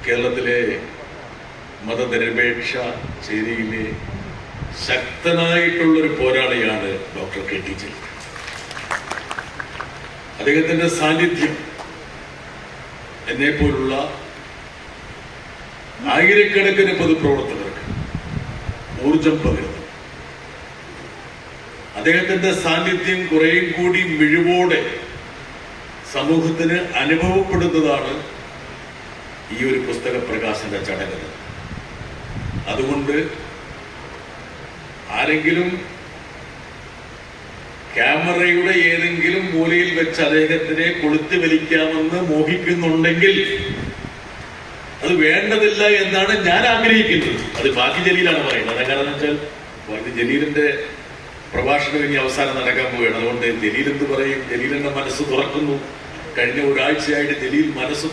കേരളത്തിലെ മതനിരപേക്ഷ ചേരിയിലെ ശക്തനായിട്ടുള്ളൊരു പോരാളിയാണ് doctor K T Jaleel. അദ്ദേഹത്തിന്റെ സാന്നിധ്യം എന്നെപ്പോലുള്ള ആയിരക്കണക്കിന് പൊതുപ്രവർത്തകർക്ക് ഊർജം പകരുന്നു. അദ്ദേഹത്തിന്റെ സാന്നിധ്യം കുറേയും കൂടി മിഴിവോടെ സമൂഹത്തിന് അനുഭവപ്പെടുന്നതാണ് ഈ ഒരു പുസ്തക പ്രകാശന ചടങ്ങ്. അതുകൊണ്ട് ആരെങ്കിലും ക്യാമറയുടെ ഏതെങ്കിലും മൂലയിൽ വെച്ച് അദ്ദേഹത്തിനെ കൊളുത്തി വലിക്കാമെന്ന് മോഹിക്കുന്നുണ്ടെങ്കിൽ അത് വേണ്ടതില്ല എന്നാണ് ഞാൻ ആഗ്രഹിക്കുന്നത്. അത് ബാക്കി ജലീലാണ് പറയുന്നത്. അതെങ്ങനെയാണെന്ന് വെച്ചാൽ ബാക്കി ജലീലിന്റെ പ്രഭാഷണം ഇനി അവസാനം നടക്കാൻ പോവുകയാണ്. അതുകൊണ്ട് ജലീൽ എന്ത് പറയും? ജലീലിന്റെ മനസ്സ് തുറക്കുന്നു. കഴിഞ്ഞ ഒരാഴ്ചയായിട്ട് ജലീൽ മനസ്സ്